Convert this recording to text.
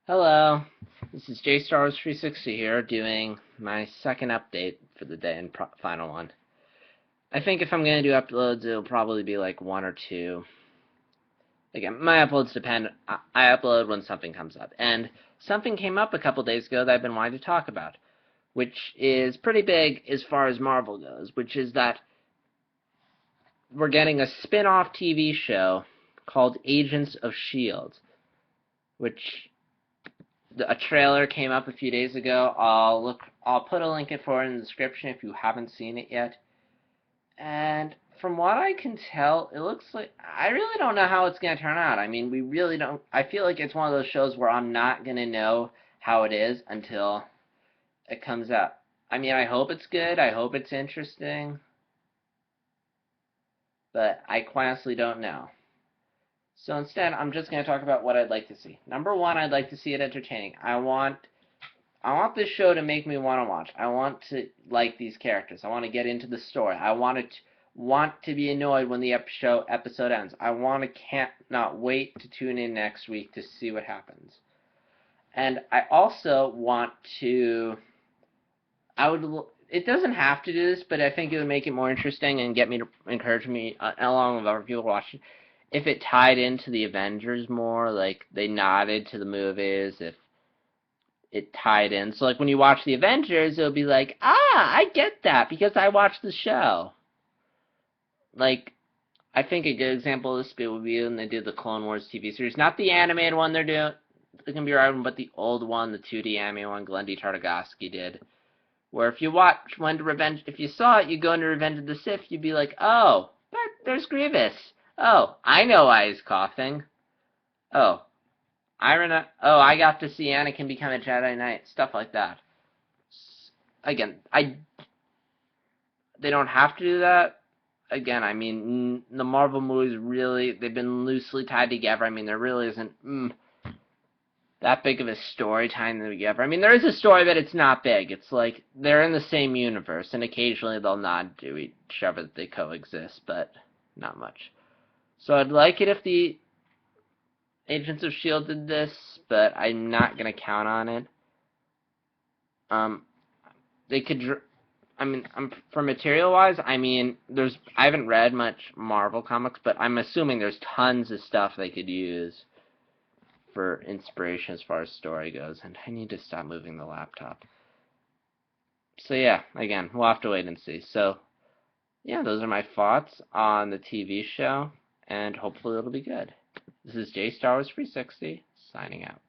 Hello, this is JStars360 here doing my second update for the day and final one. I think if I'm going to do uploads, it'll probably be like one or two. Again, my uploads depend. I upload when something comes up. And something came up a couple days ago that I've been wanting to talk about, which is pretty big as far as Marvel goes, which is that we're getting a spin-off TV show called Agents of S.H.I.E.L.D., which a trailer came up a few days ago. I'll put a link for it in the description if you haven't seen it yet. And from what I can tell, it looks like I really don't know how it's gonna turn out. I mean, we really don't. I feel like it's one of those shows where I'm not gonna know how it is until it comes out. I mean, I hope it's good. I hope it's interesting, but I quite honestly don't know. So instead, I'm just going to talk about what I'd like to see. Number one, I'd like to see it entertaining. I want this show to make me want to watch. I want to like these characters. I want to get into the story. I want to be annoyed when the episode ends. Can't not wait to tune in next week to see what happens. And I also want to. I would. It doesn't have to do this, but I think it would make it more interesting and get me to encourage me along with other people watching. If it tied into the Avengers more, like they nodded to the movies, if it tied in. So like when you watch the Avengers, it'll be like, I get that because I watched the show. Like, I think a good example of this would be when they did the Clone Wars TV series, not the animated one they're doing, the computer one, but the old one, the 2D anime one, Glendy Tartakovsky did. Where if you if you saw it, you go into Revenge of the Sith, you'd be like, oh, there's Grievous. Oh, I know why he's coughing. Oh, I got to see Anakin become a Jedi Knight. Stuff like that. Again, they don't have to do that. Again, I mean, the Marvel movies really, they've been loosely tied together. I mean, there really isn't that big of a story tying them together. I mean, there is a story, but it's not big. It's like they're in the same universe, and occasionally they'll nod to each other that they coexist, but not much. So I'd like it if the Agents of S.H.I.E.L.D. did this, but I'm not going to count on it. They could, I mean, for material-wise, I mean, I haven't read much Marvel comics, but I'm assuming there's tons of stuff they could use for inspiration as far as story goes, and I need to stop moving the laptop. So yeah, again, we'll have to wait and see. So, yeah, those are my thoughts on the TV show, and hopefully it'll be good. This is JStar360, signing out.